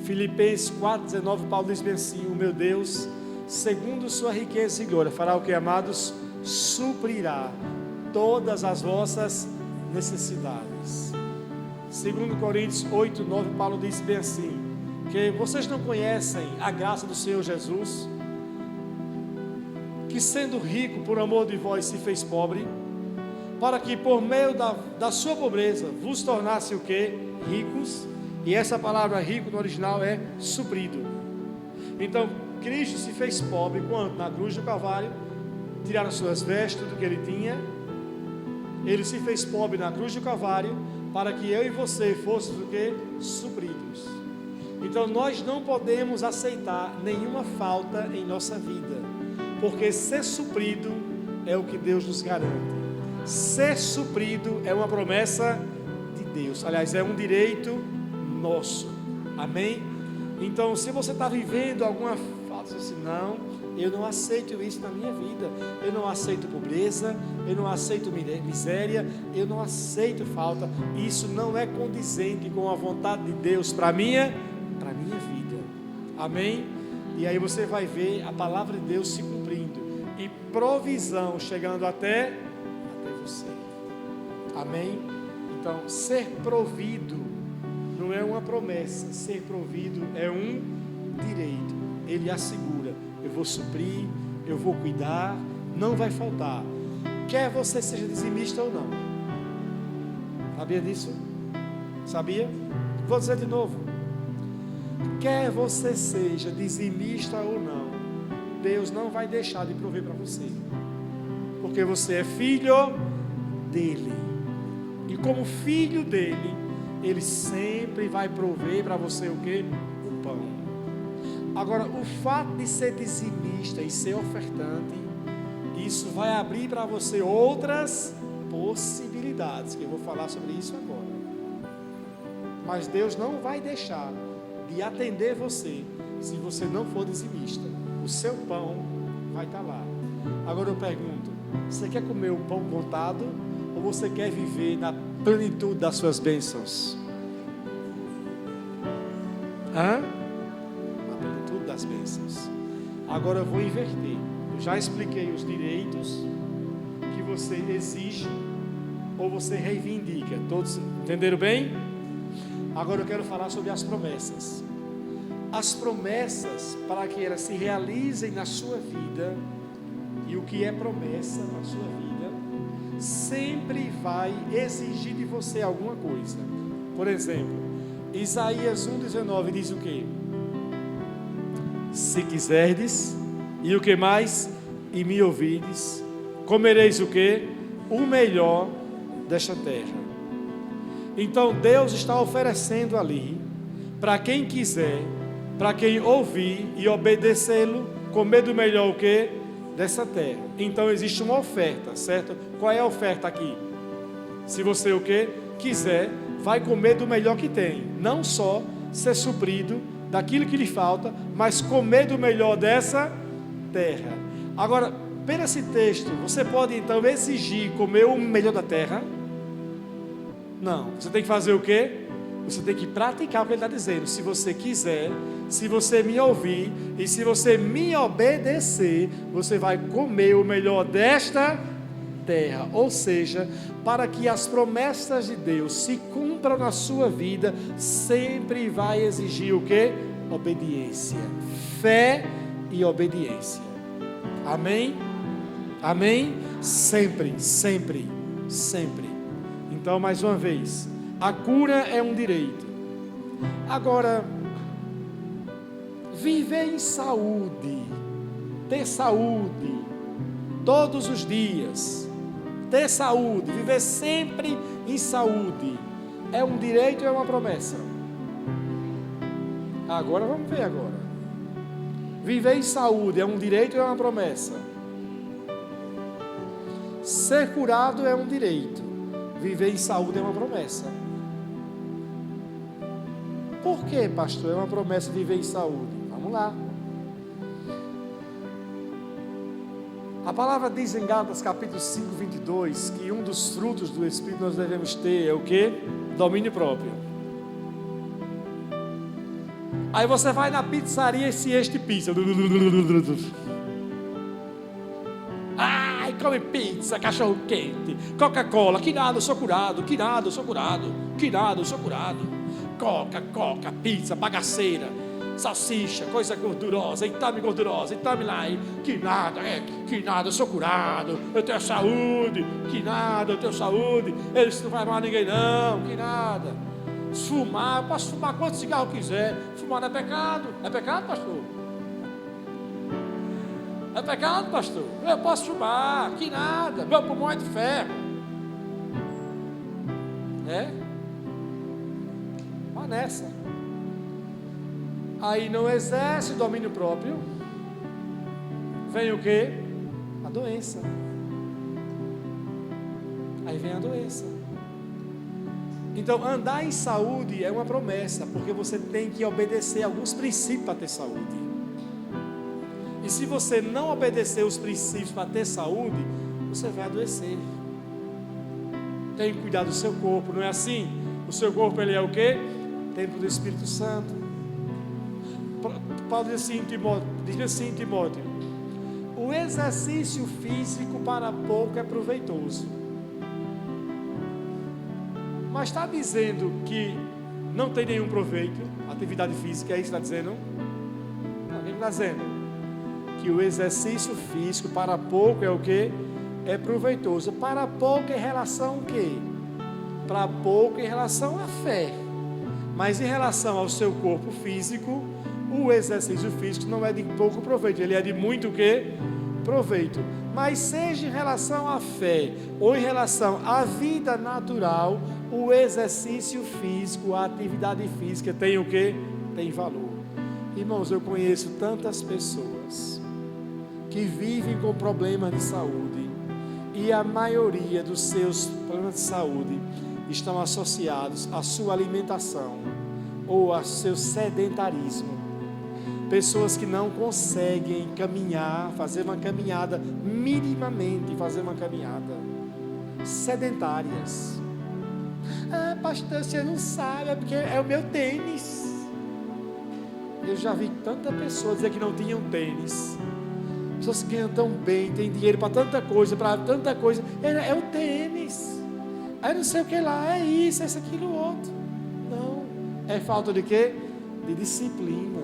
Filipenses 4,19, Paulo diz bem assim: o meu Deus, segundo sua riqueza e glória, fará o que, amados? Suprirá todas as vossas necessidades. 2 Coríntios 8,9, Paulo diz bem assim: que vocês não conhecem a graça do Senhor Jesus, que sendo rico por amor de vós se fez pobre, para que por meio da sua pobreza vos tornasse o que? Ricos. E essa palavra rico no original é suprido. Então Cristo se fez pobre quando? Na cruz do Calvário, tiraram suas vestes, tudo que ele tinha. Ele se fez pobre na cruz do Calvário para que eu e você fôssemos o que? Supridos. Então nós não podemos aceitar nenhuma falta em nossa vida, porque ser suprido é o que Deus nos garante. Ser suprido é uma promessa de Deus. Aliás, é um direito nosso. Amém? Então, se você está vivendo alguma falta, assim, não, eu não aceito isso na minha vida. Eu não aceito pobreza, eu não aceito miséria, eu não aceito falta. Isso não é condizente com a vontade de Deus para minha vida. Amém? E aí você vai ver a palavra de Deus se cumprindo e provisão chegando até você. Amém? Então, ser provido não é uma promessa, ser provido é um direito. Ele assegura: eu vou suprir, eu vou cuidar, não vai faltar. Quer você seja dizimista ou não. Sabia disso? Sabia? Vou dizer de novo. Quer você seja dizimista ou não, Deus não vai deixar de prover para você, porque você é filho dele, e como filho dele, ele sempre vai prover para você o que? O pão. Agora, o fato de ser dizimista e ser ofertante, isso vai abrir para você outras possibilidades, que eu vou falar sobre isso agora. Mas Deus não vai deixar de atender você se você não for dizimista. O seu pão vai estar lá. Agora eu pergunto: você quer comer o pão contado ou você quer viver na plenitude das suas bênçãos? Na plenitude das bênçãos. Agora eu vou inverter. Eu já expliquei os direitos que você exige ou você reivindica. Todos entenderam bem? Agora eu quero falar sobre as promessas. As promessas, para que elas se realizem na sua vida, e o que é promessa na sua vida, sempre vai exigir de você alguma coisa. Por exemplo, Isaías 1,19 diz o quê? Se quiserdes, e o que mais? E me ouvides, comereis o quê? O melhor desta terra. Então Deus está oferecendo ali, para quem quiser, para quem ouvir e obedecê-lo, comer do melhor o quê? Dessa terra. Então existe uma oferta, certo? Qual é a oferta aqui? Se você o quê? Quiser, vai comer do melhor que tem. Não só ser suprido daquilo que lhe falta, mas comer do melhor dessa terra. Agora, pelo esse texto, você pode então exigir comer o melhor da terra? Não, você tem que fazer o quê? Você tem que praticar o que ele está dizendo. Se você quiser, se você me ouvir e se você me obedecer, você vai comer o melhor desta terra. Ou seja, para que as promessas de Deus se cumpram na sua vida, sempre vai exigir o quê? Obediência, fé e obediência. Amém? Amém? Sempre, sempre, sempre. Então, mais uma vez, a cura é um direito. Agora, viver em saúde, ter saúde todos os dias, ter saúde, viver sempre em saúde, é um direito ou é uma promessa? Agora vamos ver agora. Viver em saúde é um direito ou é uma promessa? Ser curado é um direito. Viver em saúde é uma promessa. Por que, pastor, é uma promessa viver em saúde? Vamos lá. A palavra diz em Gálatas capítulo 5, 22, que um dos frutos do Espírito nós devemos ter é o quê? Domínio próprio. Aí você vai na pizzaria e se enche de pizza. Ai, come pizza, cachorro quente, Coca-Cola, que nada, eu sou curado, que nada, eu sou curado, que nada, eu sou curado. Coca, pizza, bagaceira, salsicha, coisa gordurosa, entame gordurosa, entame lá, que nada, eu sou curado, eu tenho saúde, que nada, eu tenho saúde, eles não vai mal ninguém não, que nada. Fumar, eu posso fumar quanto cigarro quiser, fumar não é pecado, pastor? É pecado, pastor? Eu posso fumar, que nada, meu pulmão é de ferro. Mas nessa. Aí não exerce o domínio próprio. Vem o quê? A doença. Aí vem a doença. Então, andar em saúde é uma promessa, porque você tem que obedecer alguns princípios para ter saúde. E se você não obedecer os princípios para ter saúde, você vai adoecer. Tem que cuidar do seu corpo, não é assim? O seu corpo, ele é o quê? Templo do Espírito Santo. Paulo diz assim em Timóteo: o exercício físico para pouco é proveitoso. Mas está dizendo que não tem nenhum proveito, atividade física, é isso que está dizendo? Não, ele está dizendo que o exercício físico para pouco é o quê? É proveitoso. Para pouco em relação ao quê? Para pouco em relação à fé. Mas em relação ao seu corpo físico, o exercício físico não é de pouco proveito, ele é de muito quê? Proveito. Mas seja em relação à fé ou em relação à vida natural, o exercício físico, a atividade física tem o quê? Tem valor. Irmãos, eu conheço tantas pessoas que vivem com problemas de saúde, e a maioria dos seus problemas de saúde estão associados à sua alimentação ou ao seu sedentarismo. Pessoas que não conseguem caminhar, fazer uma caminhada, minimamente fazer uma caminhada, sedentárias. Ah, pastor, você não sabe, é porque é o meu tênis. Eu já vi tanta pessoa dizer que não tinham tênis. Pessoas que ganham tão bem, têm dinheiro para tanta coisa, é o tênis. Aí não sei o que lá, é isso, é isso, aquilo, outro. Não, é falta de quê? De disciplina.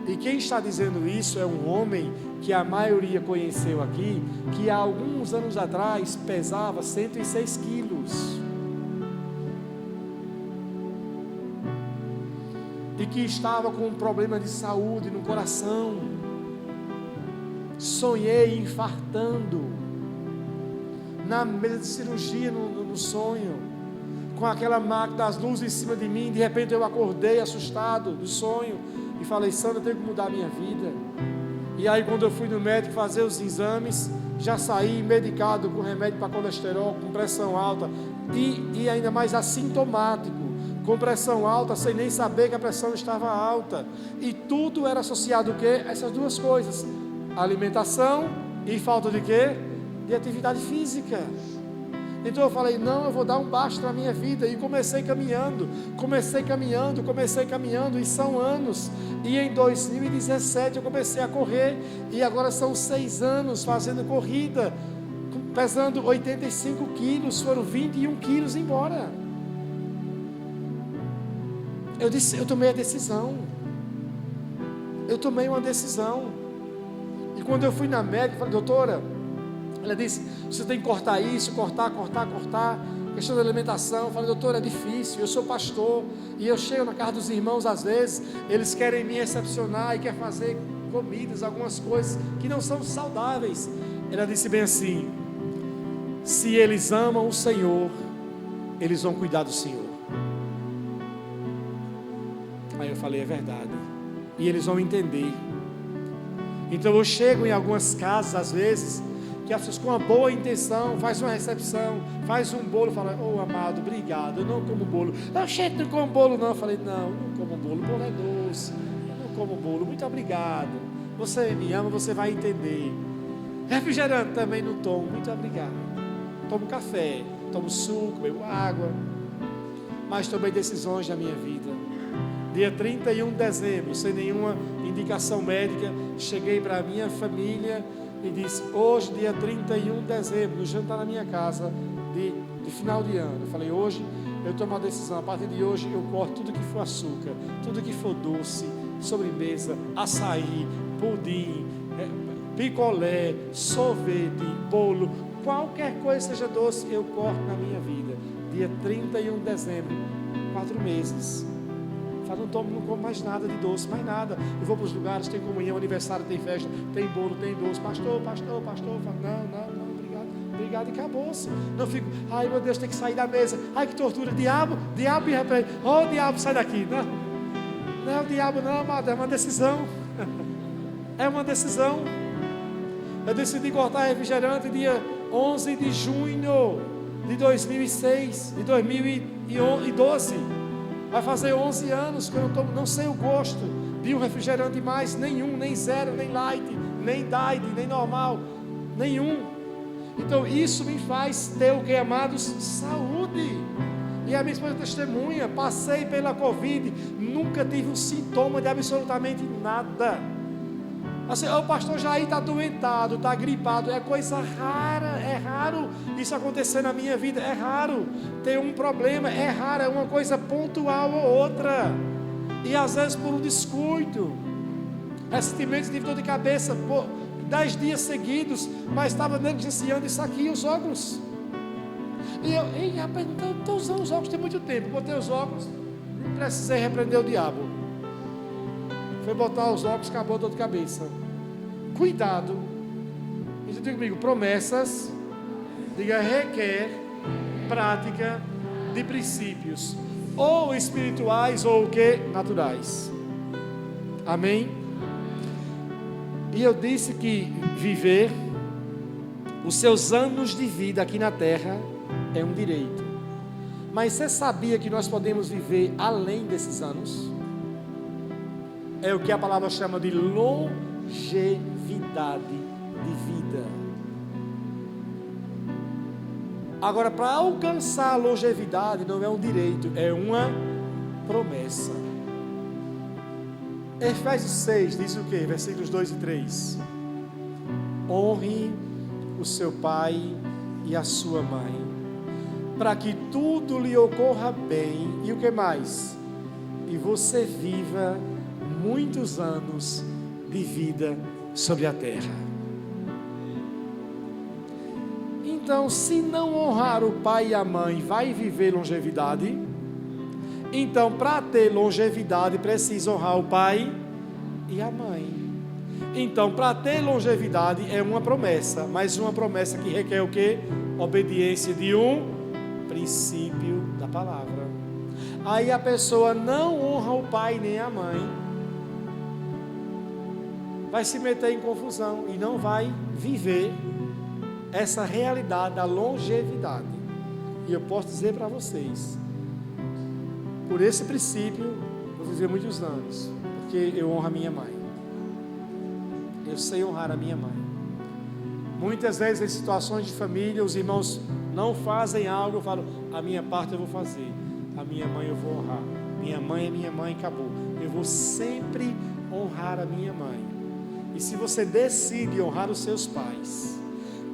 E quem está dizendo isso é um homem que a maioria conheceu aqui, que há alguns anos atrás pesava 106 quilos. E que estava com um problema de saúde no coração. Sonhei infartando, na mesa de cirurgia, no sonho, com aquela máquina das luzes em cima de mim. De repente eu acordei assustado do sonho e falei: Sandra, eu tenho que mudar a minha vida. E aí, quando eu fui no médico fazer os exames, já saí medicado com remédio para colesterol, com pressão alta, e ainda mais assintomático, com pressão alta, sem nem saber que a pressão estava alta. E tudo era associado o quê? A essas duas coisas: alimentação e falta de quê? De atividade física. Então eu falei: não, eu vou dar um basta na minha vida. E comecei caminhando, e são anos. E em 2017 eu comecei a correr, e agora são 6 anos fazendo corrida, pesando 85 quilos, foram 21 quilos embora. Eu tomei a decisão. Eu tomei uma decisão. E quando eu fui na médica, eu falei: doutora, ela disse: você tem que cortar isso, cortar, questão da alimentação. Eu falei: doutora, é difícil, eu sou pastor, e eu chego na casa dos irmãos, às vezes, eles querem me recepcionar e querem fazer comidas, algumas coisas que não são saudáveis. Ela disse bem assim: se eles amam o Senhor, eles vão cuidar do Senhor. Aí eu falei: é verdade, e eles vão entender. Então eu chego em algumas casas, às vezes, que as pessoas com uma boa intenção, faz uma recepção, faz um bolo, fala: ô amado, obrigado, eu não como bolo. Não, gente, não como bolo não. Eu falei: não como bolo, bolo é doce, eu não como bolo, muito obrigado, você me ama, você vai entender. Refrigerante também não tomo, muito obrigado. Tomo café, tomo suco, bebo água, mas tomei decisões na minha vida. Dia 31 de dezembro, sem nenhuma indicação médica, cheguei para a minha família e disse: hoje, dia 31 de dezembro, no jantar na minha casa de final de ano, eu falei: hoje eu tomo uma decisão, a partir de hoje eu corto tudo que for açúcar, tudo que for doce, sobremesa, açaí, pudim, picolé, sorvete, bolo, qualquer coisa seja doce, eu corto na minha vida. Dia 31 de dezembro, 4 meses. Não como mais nada de doce, mais nada. Eu vou para os lugares, tem comunhão, aniversário, tem festa, tem bolo, tem doce. Pastor. Eu falo: não, obrigado, e acabou-se. Não fico: ai meu Deus, tem que sair da mesa. Ai que tortura, diabo me repreende. Oh diabo, sai daqui. Não é o diabo não, amado, é uma decisão. É uma decisão. Eu decidi cortar refrigerante dia 11 de junho de 2006, de 2005. 12. Vai fazer 11 anos que eu não sei o gosto de um refrigerante mais, nenhum, nem zero, nem light, nem diet, nem normal, nenhum. Então isso me faz ter o que, amados? Saúde. E a minha esposa testemunha, passei pela Covid, nunca tive um sintoma de absolutamente nada. Assim, o pastor Jair está doentado, está gripado, é coisa rara, é raro isso acontecer na minha vida, é raro ter um problema, é raro, é uma coisa pontual ou outra, e às vezes por um descuido. Recentemente tive dor de cabeça por 10 dias seguidos, mas estava negligenciando isso aqui, os óculos. E eu, ei rapaz, não estou usando os óculos tem muito tempo, botei os óculos, não precisei repreender o diabo. Foi botar os óculos, acabou a dor de cabeça. Cuidado. Isso diga comigo, promessas, diga, requer prática de princípios, ou espirituais ou o que? Naturais. Amém? E eu disse que viver os seus anos de vida aqui na terra é um direito. Mas você sabia que nós podemos viver além desses anos? É o que a palavra chama de longevidade de vida. Agora, para alcançar a longevidade não é um direito, é uma promessa. Efésios 6 diz o que? Versículos 2 e 3. Honre o seu pai e a sua mãe, para que tudo lhe ocorra bem. E o que mais? E você viva muitos anos de vida sobre a terra. Então, se não honrar o pai e a mãe, vai viver longevidade? Então, para ter longevidade, precisa honrar o pai e a mãe. Então, para ter longevidade é uma promessa, mas uma promessa que requer o quê? Obediência de um princípio da palavra. Aí a pessoa não honra o pai nem a mãe, vai se meter em confusão e não vai viver essa realidade da longevidade. E eu posso dizer para vocês, por esse princípio, eu vou viver muitos anos, porque eu honro a minha mãe. Eu sei honrar a minha mãe. Muitas vezes em situações de família, os irmãos não fazem algo, eu falo, a minha parte eu vou fazer, a minha mãe eu vou honrar. Minha mãe é minha mãe, acabou. Eu vou sempre honrar a minha mãe. E se você decide honrar os seus pais,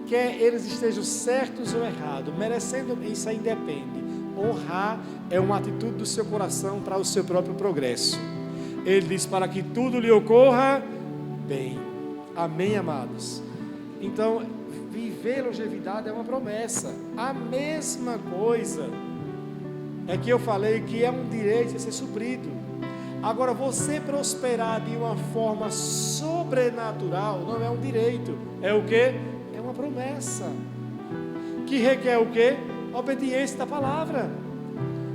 quer eles estejam certos ou errados, merecendo, isso aí depende. Honrar é uma atitude do seu coração para o seu próprio progresso. Ele diz, para que tudo lhe ocorra bem. Amém, amados? Então, viver longevidade é uma promessa. A mesma coisa é que eu falei que é um direito a ser suprido. Agora, você prosperar de uma forma sobrenatural não é um direito, é o quê? É uma promessa que requer o quê? Obediência da palavra.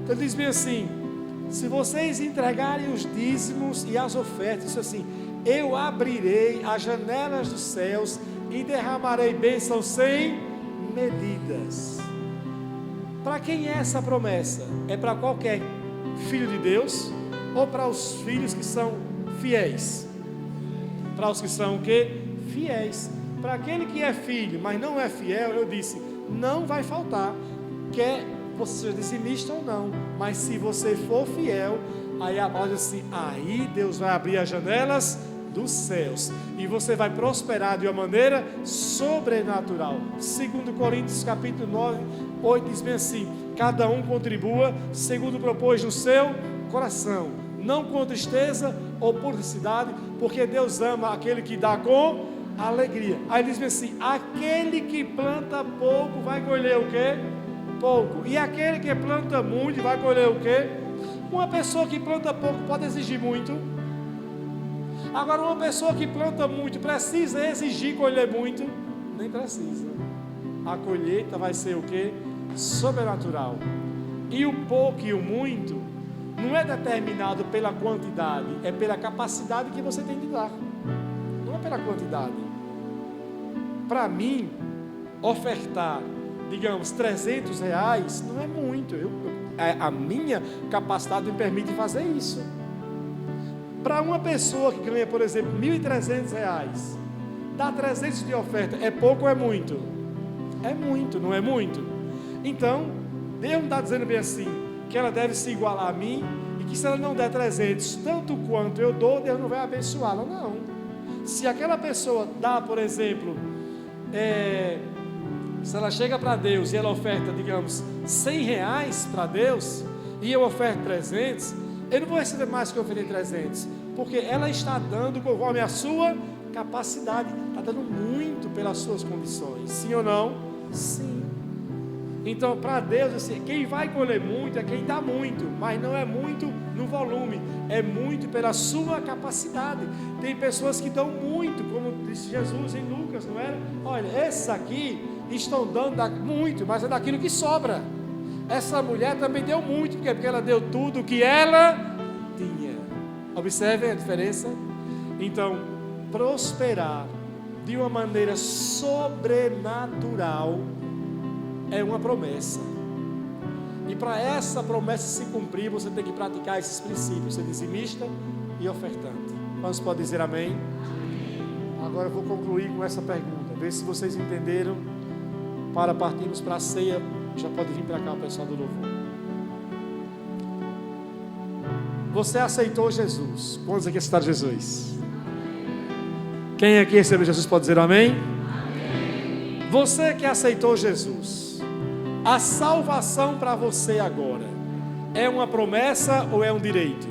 Então ele diz bem assim, se vocês entregarem os dízimos e as ofertas, isso assim, eu abrirei as janelas dos céus e derramarei bênçãos sem medidas. Para quem é essa promessa? É para qualquer filho de Deus ou para os filhos que são fiéis? Para os que são o quê? Fiéis. Para aquele que é filho, mas não é fiel, eu disse, não vai faltar, quer você seja dizimista ou não, mas se você for fiel, aí a palavra diz assim, aí Deus vai abrir as janelas dos céus, e você vai prosperar de uma maneira sobrenatural. 2 Coríntios capítulo 9, 8 diz bem assim, cada um contribua segundo propôs no seu coração, não com tristeza ou por necessidade, porque Deus ama aquele que dá com alegria. Aí diz bem assim, aquele que planta pouco vai colher o quê? Pouco. E aquele que planta muito vai colher o quê? Uma pessoa que planta pouco pode exigir muito. Agora, uma pessoa que planta muito precisa exigir colher muito? Nem precisa. A colheita vai ser o quê? Sobrenatural. E o pouco e o muito não é determinado pela quantidade, é pela capacidade que você tem de dar. Não é pela quantidade. Para mim, ofertar, digamos, R$300 não é muito. a minha capacidade me permite fazer isso. Para uma pessoa que ganha, por exemplo, R$1.300, dá 300 de oferta, é pouco ou é muito? É muito, não é muito? Então, Deus não está dizendo bem assim, que ela deve se igualar a mim, e que se ela não der 300, tanto quanto eu dou, Deus não vai abençoá-la, não. Se aquela pessoa dá, por exemplo, se ela chega para Deus e ela oferta, digamos, R$100 para Deus, e eu oferto 300, eu não vou receber mais que eu oferecer 300, porque ela está dando conforme a sua capacidade, está dando muito pelas suas condições, sim ou não? Sim. Então, para Deus, assim, quem vai colher muito é quem dá muito, mas não é muito no volume, é muito pela sua capacidade. Tem pessoas que dão muito, como disse Jesus em Lucas, não era? Olha, esses aqui estão dando muito, mas é daquilo que sobra. Essa mulher também deu muito, porque ela deu tudo o que ela tinha. Observem a diferença? Então, prosperar de uma maneira sobrenatural é uma promessa. E para essa promessa se cumprir, você tem que praticar esses princípios, ser dizimista e ofertante. Quantos podem dizer amém? Agora eu vou concluir com essa pergunta, ver se vocês entenderam, para partirmos para a ceia. Já pode vir para cá o pessoal do louvor. Você aceitou Jesus? Quantos aqui aceitaram Jesus? Quem aqui recebeu Jesus pode dizer amém? Amém. Você que aceitou Jesus, a salvação para você agora é uma promessa ou é um direito?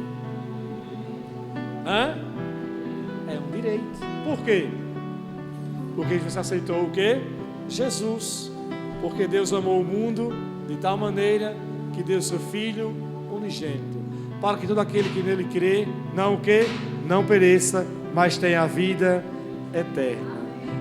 É um direito. Por quê? Porque você aceitou o quê? Jesus. Porque Deus amou o mundo de tal maneira que deu seu Filho unigênito, para que todo aquele que nele crê, não o quê? Não pereça, mas tenha a vida eterna.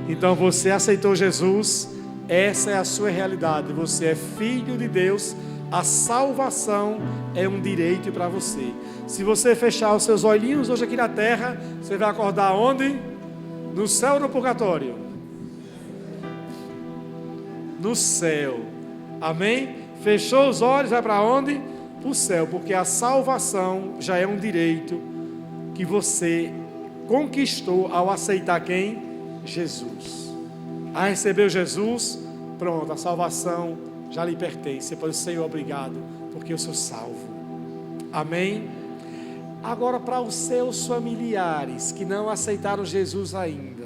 Então você aceitou Jesus, essa é a sua realidade, você é filho de Deus, a salvação é um direito para você. Se você fechar os seus olhinhos hoje aqui na terra, você vai acordar onde? No céu ou no purgatório? No céu, amém? Fechou os olhos, vai para onde? Para o céu, porque a salvação já é um direito que você conquistou ao aceitar quem? Jesus. Recebeu Jesus, pronto, a salvação já lhe pertence. Você pode dizer: Senhor, obrigado, porque eu sou salvo. Amém? Agora, para os seus familiares que não aceitaram Jesus ainda,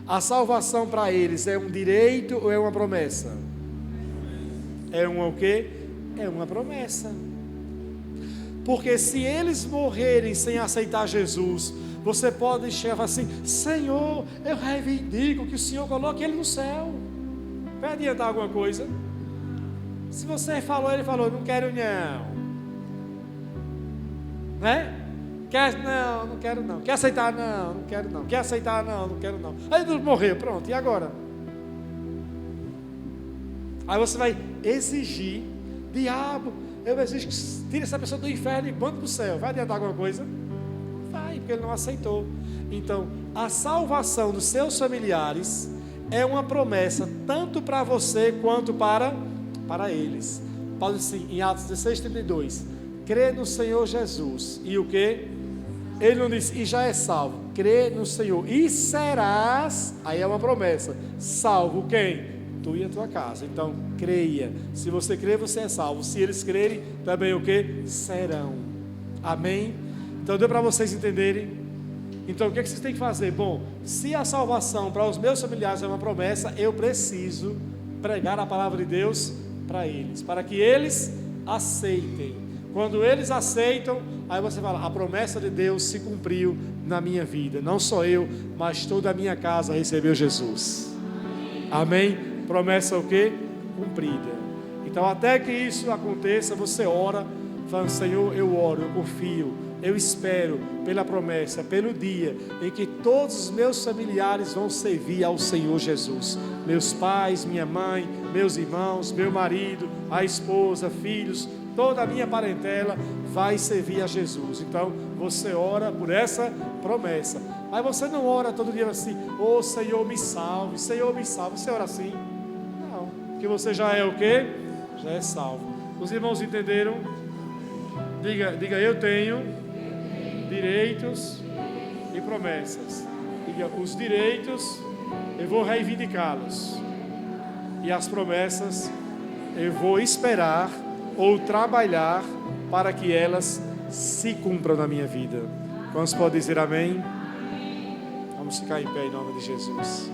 a salvação para eles é um direito ou é uma promessa? É uma o quê? É uma promessa. Porque se eles morrerem sem aceitar Jesus, você pode chegar assim: Senhor, eu reivindico que o Senhor coloque ele no céu. Vai adiantar alguma coisa? Se você falou, ele falou: não quero não. Né? Quer? Não, não quero não. Quer aceitar? Não, não quero não. Quer aceitar? Não, não quero não. Aí ele morreu, pronto, e agora? Aí você vai exigir: diabo, eu exijo que tire essa pessoa do inferno e mande para o céu. Vai adiantar alguma coisa? Vai, porque ele não aceitou. Então, a salvação dos seus familiares é uma promessa tanto para você quanto para eles. Paulo diz assim, em Atos 16:32, crê no Senhor Jesus e o que? Ele não diz e já é salvo. Crê no Senhor e serás, aí é uma promessa, salvo quem? Tu e a tua casa. Então creia, se você crer, você é salvo. Se eles crerem, também o que? Serão. Amém? Então deu para vocês entenderem? Então o que vocês têm que fazer? Bom, se a salvação para os meus familiares é uma promessa, eu preciso pregar a palavra de Deus para eles, para que eles aceitem. Quando eles aceitam, aí você fala: a promessa de Deus se cumpriu na minha vida. Não só eu, mas toda a minha casa recebeu Jesus. Amém? Promessa o quê? Cumprida. Então até que isso aconteça, você ora, falando: Senhor, eu oro, eu confio, eu espero pela promessa, pelo dia em que todos os meus familiares vão servir ao Senhor Jesus. Meus pais, minha mãe, meus irmãos, meu marido, a esposa, filhos, toda a minha parentela vai servir a Jesus. Então você ora por essa promessa. Mas você não ora todo dia assim: oh Senhor me salve, Senhor me salve. Você ora assim? Não, porque você já é o quê? Já é salvo. Os irmãos entenderam? Diga, eu tenho direitos e promessas. Diga, os direitos eu vou reivindicá-los. E as promessas eu vou esperar ou trabalhar para que elas se cumpram na minha vida. Quantos podem dizer amém? Vamos ficar em pé em nome de Jesus.